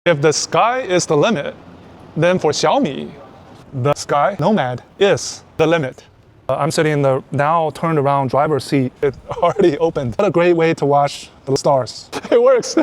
If the sky is the limit, then for Xiaomi, the Sky Nomad is the limit. I'm sitting in the now turned around driver's seat. It already opened. What a great way to watch the stars. It works.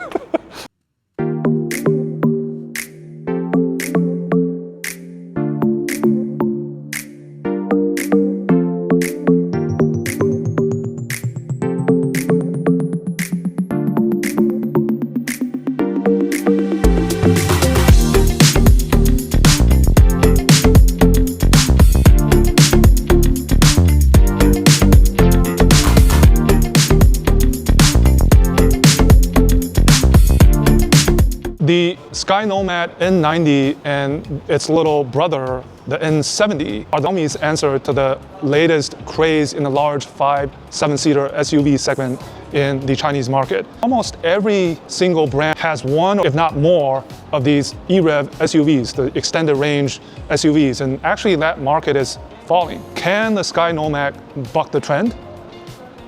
The Sky Nomad N90 and its little brother, the N70, are Xiaomi's answer to the latest craze in the large 5-7-seater SUV segment in the Chinese market. Almost every single brand has one, if not more, of these EREV SUVs, the extended range SUVs, and actually that market is falling. Can the Sky Nomad buck the trend?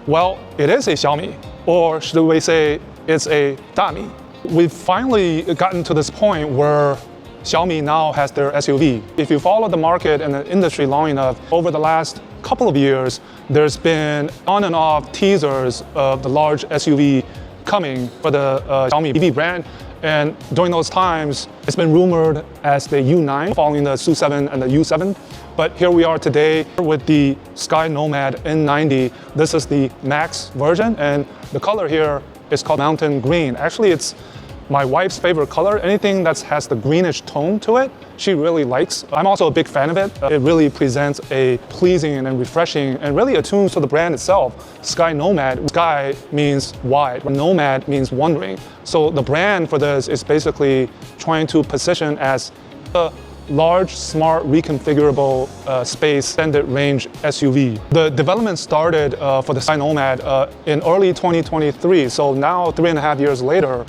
Well, it is a Xiaomi, or should we say it's a Dami. We've finally gotten to this point where Xiaomi now has their SUV. If you follow the market and the industry long enough, over the last couple of years, there's been on and off teasers of the large SUV coming for the Xiaomi EV brand. And during those times, it's been rumored as the U9 following the SU7 and the U7. But here we are today with the Sky Nomad N90. This is the Max version, and the color here is called Mountain Green. Actually, it's my wife's favorite color. Anything that has the greenish tone to it, she really likes. I'm also a big fan of it. It really presents a pleasing and refreshing and really attunes to the brand itself. Sky Nomad, sky means wide, nomad means wandering. So the brand for this is basically trying to position as a large, smart, reconfigurable space extended range SUV. The development started for the Sky Nomad in early 2023. So now 3.5 years later,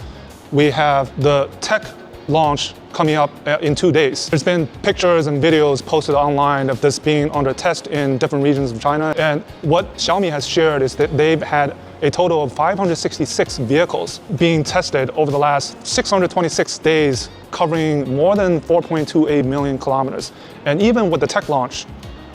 we have the tech launch coming up in 2 days. There's been pictures and videos posted online of this being under test in different regions of China. And what Xiaomi has shared is that they've had a total of 566 vehicles being tested over the last 626 days, covering more than 4.28 million kilometers. And even with the tech launch,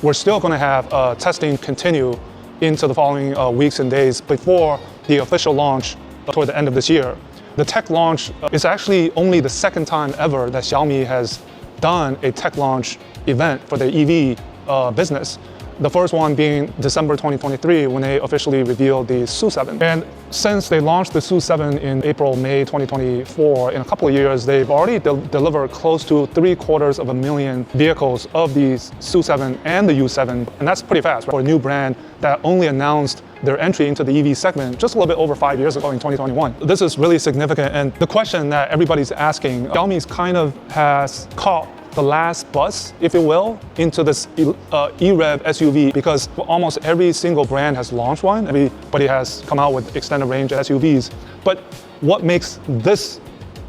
we're still going to have testing continue into the following weeks and days before the official launch toward the end of this year. The tech launch is actually only the second time ever that Xiaomi has done a tech launch event for the EV business. The first one being December 2023 when they officially revealed the SU7. And since they launched the SU7 in April, May 2024, in a couple of years, they've already delivered close to 750,000 vehicles of these SU7 and the U7. And that's pretty fast for a new brand that only announced their entry into the EV segment just a little bit over 5 years ago in 2021. This is really significant. And the question that everybody's asking, Xiaomi's kind of has caught the last bus, if you will, into this EREV SUV, because almost every single brand has launched one. Everybody has come out with extended range SUVs. But what makes this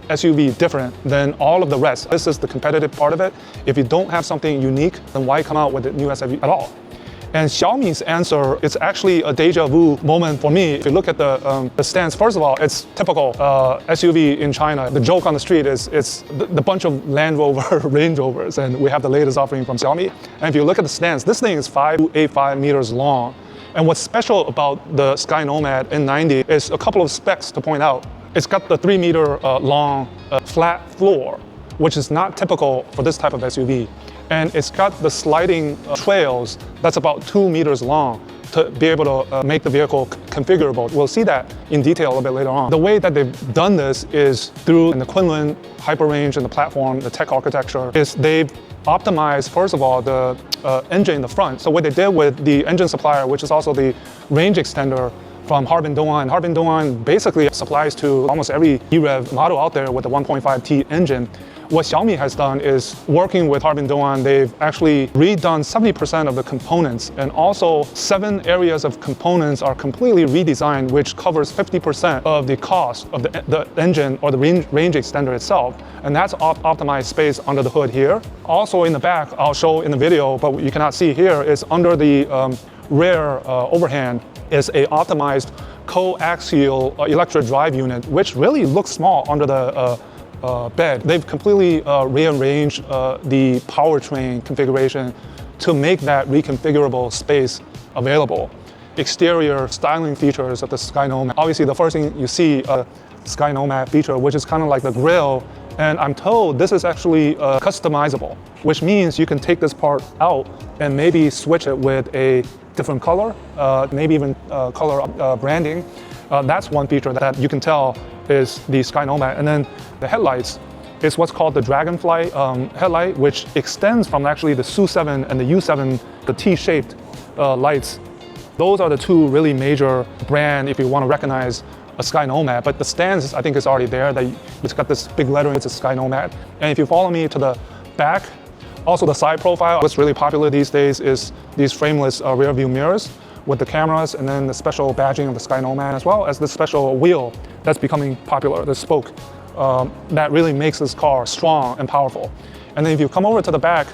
SUV different than all of the rest? This is the competitive part of it. If you don't have something unique, then why come out with a new SUV at all? And Xiaomi's answer is actually a deja vu moment for me. If you look at the stance, first of all, it's typical SUV in China. The joke on the street is it's the bunch of Land Rover Range Rovers, and we have the latest offering from Xiaomi. And if you look at the stance, this thing is 5.85 meters long. And what's special about the Sky Nomad N90 is a couple of specs to point out. It's got the 3-meter long flat floor, which is not typical for this type of SUV. And it's got the sliding trails that's about 2 meters long to be able to make the vehicle configurable. We'll see that in detail a little bit later on. The way that they've done this is through the Kunlun hyperrange and the platform, the tech architecture, is they've optimized, first of all, the engine in the front. So what they did with the engine supplier, which is also the range extender from Harbin Dong'an. Harbin Dong'an basically supplies to almost every EREV model out there with a 1.5T engine. What Xiaomi has done is, working with Harbin Dong'an, they've actually redone 70% of the components, and also 7 areas of components are completely redesigned, which covers 50% of the cost of the engine or the range extender itself. And that's optimized space under the hood here. Also in the back, I'll show in the video, but what you cannot see here is under the rear overhand is a optimized coaxial electric drive unit, which really looks small under the bed. They've completely rearranged the powertrain configuration to make that reconfigurable space available. Exterior styling features of the Sky Nomad. Obviously, the first thing you see Sky Nomad feature, which is kind of like the grille, and I'm told this is actually customizable, which means you can take this part out and maybe switch it with a different color, maybe even color branding. That's one feature that you can tell is the Sky Nomad. And then the headlights is what's called the Dragonfly headlight, which extends from actually the SU7 and the U7, the T-shaped lights. Those are the two really major brand if you want to recognize a Sky Nomad, but the stands I think is already there. It's got this big lettering, it's a Sky Nomad. And if you follow me to the back, also the side profile, what's really popular these days is these frameless rear view mirrors with the cameras and then the special badging of the Sky Nomad, as well as the special wheel that's becoming popular, the spoke, that really makes this car strong and powerful. And then if you come over to the back,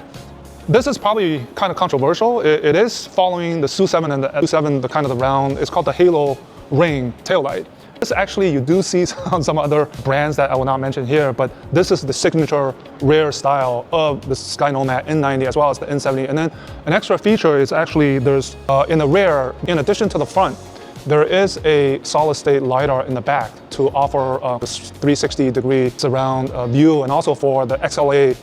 this is probably kind of controversial. It is following the SU7 and the SU7, the kind of the round, it's called the Halo Ring taillight. This actually, you do see on some other brands that I will not mention here, but this is the signature rear style of the Sky Nomad N90 as well as the N70. And then an extra feature is actually there's, in the rear, in addition to the front, there is a solid state LiDAR in the back to offer this 360-degree surround view, and also for the XLA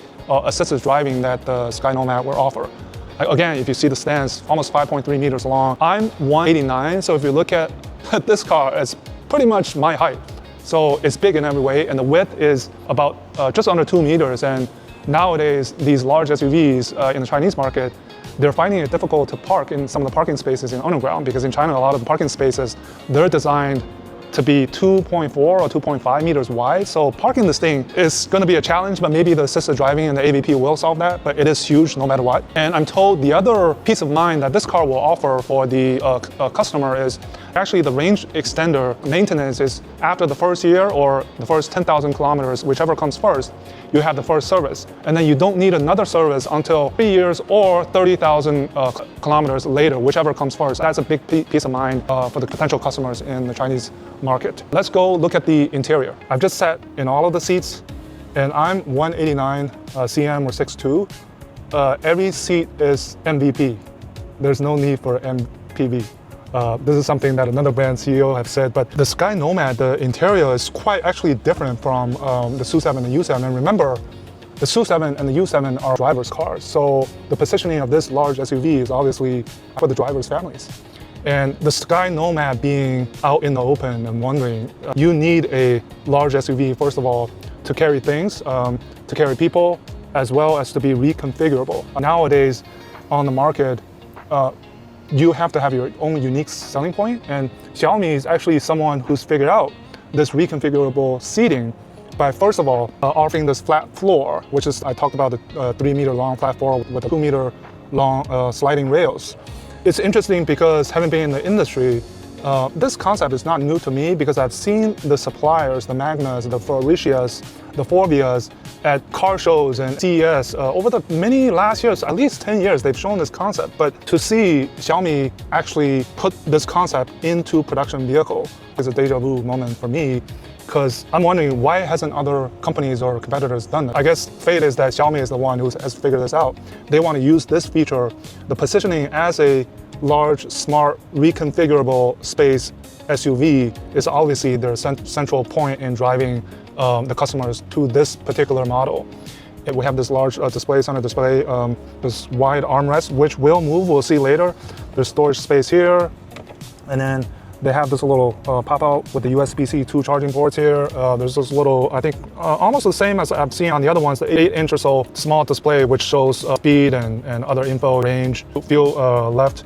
assisted driving that the Sky Nomad will offer. Again, if you see the stands, almost 5.3 meters long. I'm 189, so if you look at this car, it's pretty much my height. So it's big in every way, and the width is about just under 2 meters. And nowadays, these large SUVs in the Chinese market, they're finding it difficult to park in some of the parking spaces in underground, because in China, a lot of the parking spaces, they're designed to be 2.4 or 2.5 meters wide. So parking this thing is going to be a challenge, but maybe the assisted driving and the AVP will solve that, but it is huge no matter what. And I'm told the other peace of mind that this car will offer for the customer is actually the range extender maintenance is after the first year or the first 10,000 kilometers, whichever comes first, you have the first service. And then you don't need another service until 3 years or 30,000 kilometers later, whichever comes first. That's a big peace of mind for the potential customers in the Chinese market. Let's go look at the interior. I've just sat in all of the seats, and I'm 189 cm or 6'2". Every seat is MVP. There's no need for MPV. This is something that another brand CEO have said, but the Sky Nomad, the interior is quite actually different from the SU7 and U7. And remember, the SU7 and the U7 are driver's cars. So the positioning of this large SUV is obviously for the driver's families. And the Sky Nomad being out in the open and wandering, you need a large SUV, first of all, to carry things, to carry people, as well as to be reconfigurable. Nowadays, on the market, you have to have your own unique selling point, and Xiaomi is actually someone who's figured out this reconfigurable seating by, first of all, offering this flat floor, which is, I talked about the 3 meter long flat floor with a 2 meter long sliding rails. It's interesting because having been in the industry, this concept is not new to me, because I've seen the suppliers, the Magnas, the Fauricias, the Forvias at car shows and CES over the many last years, at least 10 years, they've shown this concept. But to see Xiaomi actually put this concept into production vehicle is a deja vu moment for me, because I'm wondering why hasn't other companies or competitors done it? I guess fate is that Xiaomi is the one who has figured this out. They want to use this feature, the positioning as a large, smart, reconfigurable space SUV is obviously their central point in driving the customers to this particular model. We have this large display, center display, this wide armrest, which will move, we'll see later. There's storage space here, and then they have this little pop-out with the USB-C 2 charging ports here. There's this little, I think, almost the same as I've seen on the other ones, the 8-inch or so small display, which shows speed and other info, range, fuel left.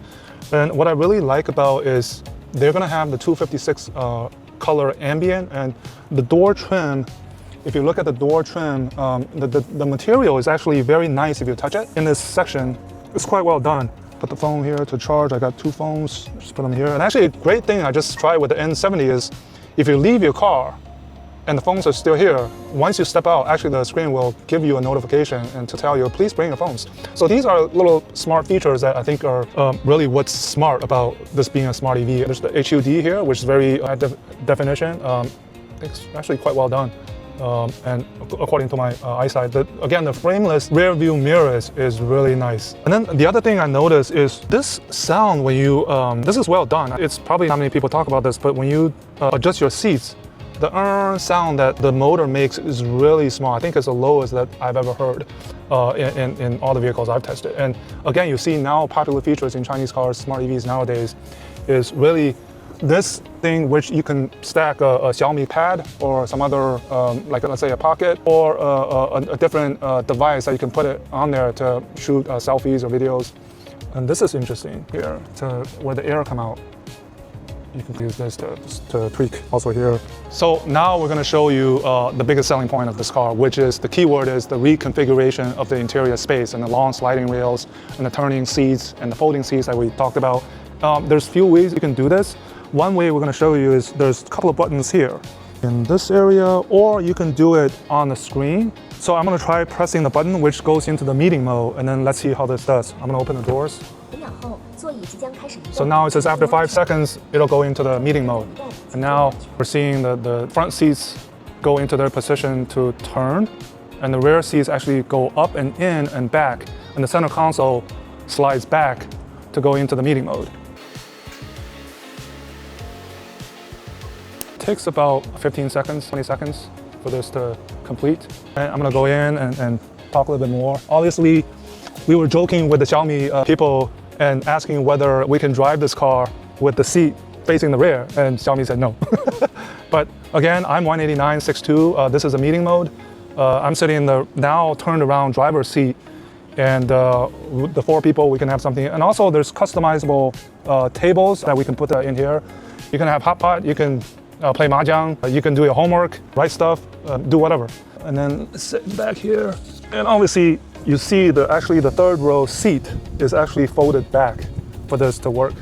And what I really like about is they're gonna have the 256 color ambient, and the door trim. If you look at the door trim, the material is actually very nice if you touch it. In this section, it's quite well done. Put the phone here to charge. I got 2 phones, just put them here. And actually a great thing I just tried with the N70 is if you leave your car and the phones are still here, once you step out, actually the screen will give you a notification and to tell you, please bring your phones. So these are little smart features that I think are really what's smart about this being a smart EV. There's the HUD here, which is very high definition. I think it's actually quite well done. and according to my eyesight. Again, the frameless rear view mirrors is really nice. And then the other thing I noticed is this sound when you, this is well done. It's probably not many people talk about this, but when you adjust your seats, the sound that the motor makes is really small. I think it's the lowest that I've ever heard in all the vehicles I've tested. And again, you see now popular features in Chinese cars, smart EVs nowadays, is really this thing which you can stack a Xiaomi pad or some other, like let's say a pocket, or a different device that you can put it on there to shoot selfies or videos. And this is interesting here, where the air come out. You can use this to tweak also here. So now we're going to show you the biggest selling point of this car, which is the keyword is the reconfiguration of the interior space and the long sliding rails and the turning seats and the folding seats that we talked about. There's few ways you can do this. One way we're going to show you is there's a couple of buttons here in this area, or you can do it on the screen. So I'm going to try pressing the button which goes into the meeting mode, and then let's see how this does. I'm going to open the doors. So now it says after 5 seconds, it'll go into the meeting mode. And now we're seeing the front seats go into their position to turn, and the rear seats actually go up and in and back, and the center console slides back to go into the meeting mode. It takes about 15 seconds, 20 seconds for this to complete. And I'm gonna go in and talk a little bit more. Obviously, we were joking with the Xiaomi people and asking whether we can drive this car with the seat facing the rear, and Xiaomi said no. But again, I'm 189.62. This is a meeting mode. I'm sitting in the now turned around driver's seat, and the 4 people, we can have something. And also there's customizable tables that we can put in here. You can have hot pot, you can play mahjong, you can do your homework, write stuff, do whatever. And then sit back here, and obviously you see actually the third row seat is actually folded back for this to work.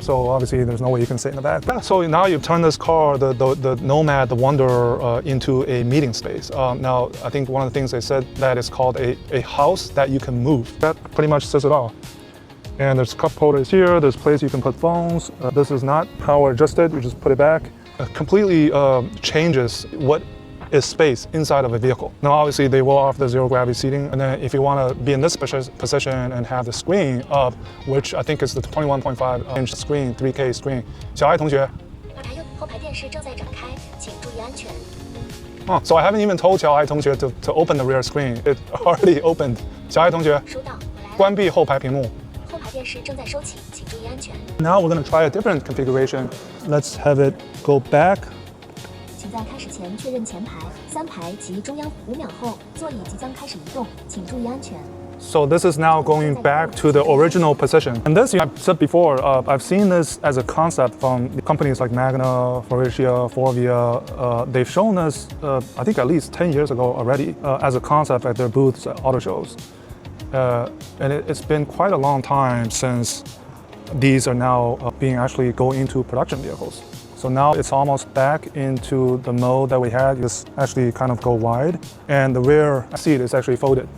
So obviously there's no way you can sit in the back. Yeah, so now you've turned this car, the Nomad, the Wonder, into a meeting space. Now I think one of the things they said that is called a house that you can move. That pretty much says it all. And there's cup holders here, there's place you can put phones. This is not power adjusted, you just put it back. It completely changes what is space inside of a vehicle. Now obviously they will offer the zero gravity seating, and then if you want to be in this position and have the screen up, which I think is the 21.5 inch screen, 3K screen. 小爱同学. Oh, so I haven't even told 小爱同学 to open the rear screen. It already opened. 小爱同学, 关闭后排屏幕. Now we're going to try a different configuration. Let's have it go back. So this is now going back to the original position. And this, I've said before, I've seen this as a concept from companies like Magna, Faurecia, Forvia. They've shown us, I think at least 10 years ago already, as a concept at their booths at auto shows. And it's been quite a long time since these are now being actually go into production vehicles. So now it's almost back into the mode that we had. It's actually kind of go wide, and the rear seat is actually folded.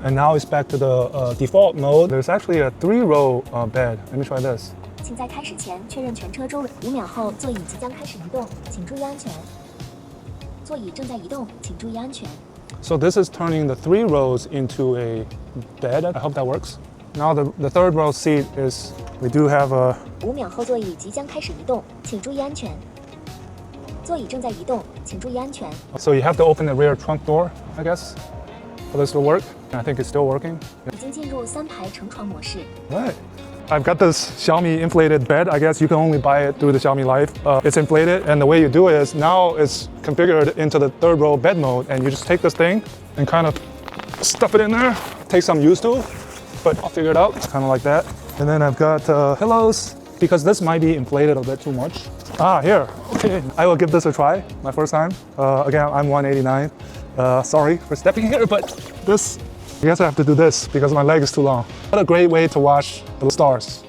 And now it's back to the default mode. There's actually a 3-row bed. Let me try this. So this is turning the 3 rows into a bed. I hope that works. Now the third row seat is, we do have a... So you have to open the rear trunk door, I guess, for this to work. I think it's still working. Right. I've got this Xiaomi inflated bed. I guess you can only buy it through the Xiaomi Life. It's inflated, and the way you do it is now it's configured into the 3rd row bed mode, and you just take this thing and kind of stuff it in there. Take some used to, but I'll figure it out. It's kind of like that. And then I've got pillows, because this might be inflated a bit too much. Here, okay. I will give this a try, my first time. Again, I'm 189. Sorry for stepping here, but this, I guess I have to do this because my leg is too long. What a great way to watch the stars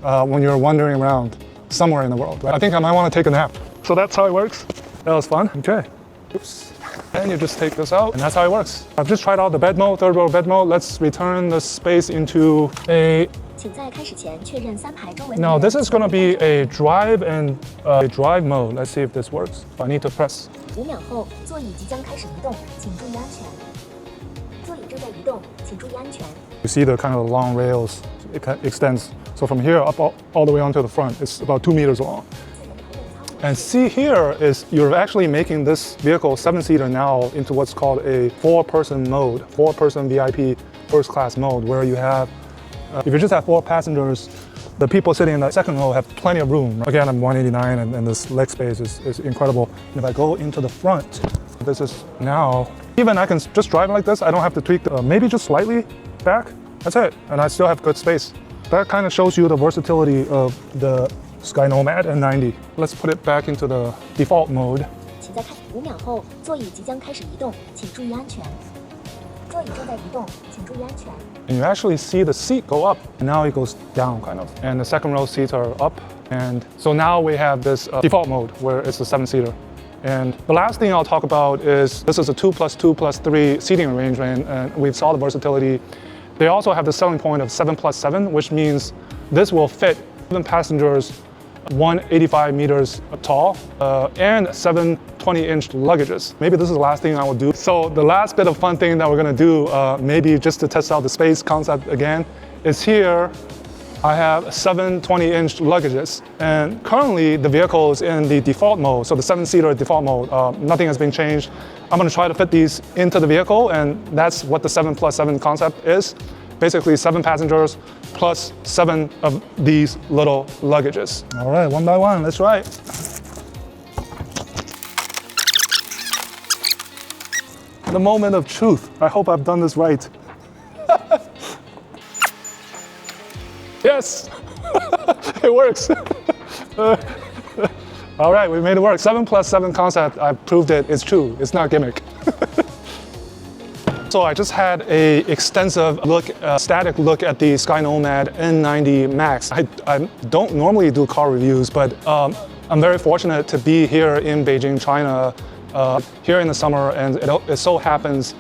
when you're wandering around somewhere in the world. Right? I think I might want to take a nap. So that's how it works. That was fun. Okay. Oops. And you just take this out, and that's how it works. I've just tried out the bed mode, third row bed mode. Let's return the space into a... Now this is going to be a drive and drive mode. Let's see if this works. I need to press. 5秒后，座椅即将开始移动，请注意安全。座椅正在移动，请注意安全。 You see the kind of long rails, it extends. So from here up all the way onto the front, it's about 2 meters long. And see here is you're actually making this vehicle 7-seater now into what's called a 4-person mode, 4-person VIP first class mode, where you have, if you just have 4 passengers, the people sitting in the second row have plenty of room. Again, I'm 189 and this leg space is incredible. And if I go into the front, this is now, even I can just drive like this. I don't have to tweak, maybe just slightly back. That's it. And I still have good space. That kind of shows you the versatility of the SkyNomad N90. Let's put it back into the default mode. 请在5秒后，座椅即将开始移动，请注意安全。座椅正在移动，请注意安全。 And you actually see the seat go up, and now it goes down kind of. And the second row seats are up. And so now we have this default mode where it's a 7-seater. And the last thing I'll talk about is this is a 2+2+3 seating arrangement, and we saw the versatility. They also have the selling point of 7+7, which means this will fit 7 passengers, 185 meters tall, and 7 20-inch luggages. Maybe this is the last thing I will do. So the last bit of fun thing that we're gonna do, maybe just to test out the space concept again, is here I have 7 20-inch luggages. And currently the vehicle is in the default mode, so the 7-seater default mode. Nothing has been changed. I'm gonna try to fit these into the vehicle, and that's what the 7+7 concept is. Basically 7 passengers plus 7 of these little luggages. All right, one by one, let's try it. The moment of truth. I hope I've done this right. Yes, it works. All right, we made it work. 7+7 concept, I proved it, it's true, it's not gimmick. So I just had a extensive look, static look at the SkyNomad N90 Max. I don't normally do car reviews, but I'm very fortunate to be here in Beijing, China, here in the summer, and it so happens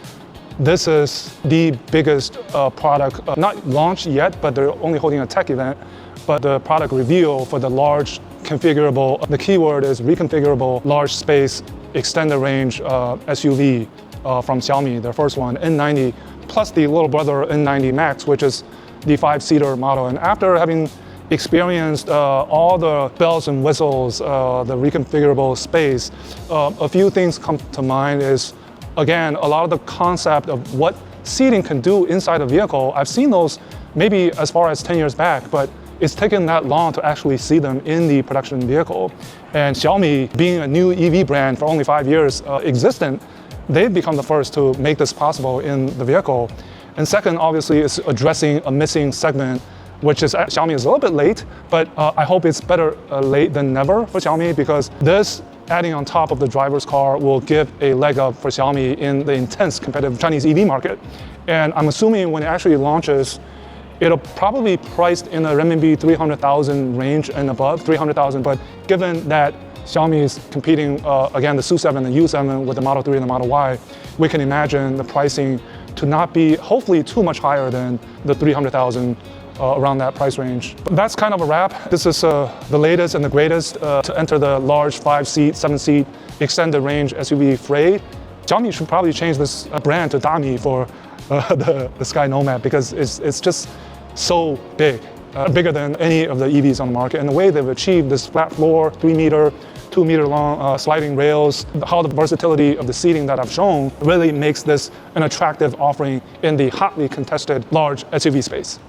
this is the biggest product, not launched yet, but they're only holding a tech event, but the product reveal for the large configurable, the keyword is reconfigurable large space extended range SUV. From Xiaomi, their first one, N90, plus the little brother N90 Max, which is the 5-seater model. And after having experienced all the bells and whistles, the reconfigurable space, a few things come to mind is, again, a lot of the concept of what seating can do inside a vehicle. I've seen those maybe as far as 10 years back, but it's taken that long to actually see them in the production vehicle. And Xiaomi, being a new EV brand for only 5 years existent, they've become the first to make this possible in the vehicle. And second, obviously, is addressing a missing segment, which is Xiaomi is a little bit late, but I hope it's better late than never for Xiaomi, because this adding on top of the driver's car will give a leg up for Xiaomi in the intense competitive Chinese EV market. And I'm assuming when it actually launches, it'll probably be priced in the renminbi 300,000 range and above, 300,000, but given that Xiaomi is competing, again, the SU7 and U7 with the Model 3 and the Model Y, we can imagine the pricing to not be, hopefully, too much higher than the 300,000 around that price range. But that's kind of a wrap. This is the latest and the greatest to enter the large 5-seat, 7-seat extended range SUV fray. Xiaomi should probably change this brand to Dami for the Sky Nomad, because it's just so big. Bigger than any of the EVs on the market. And the way they've achieved this flat floor, 3-meter, 2-meter long sliding rails, how the versatility of the seating that I've shown really makes this an attractive offering in the hotly contested large SUV space.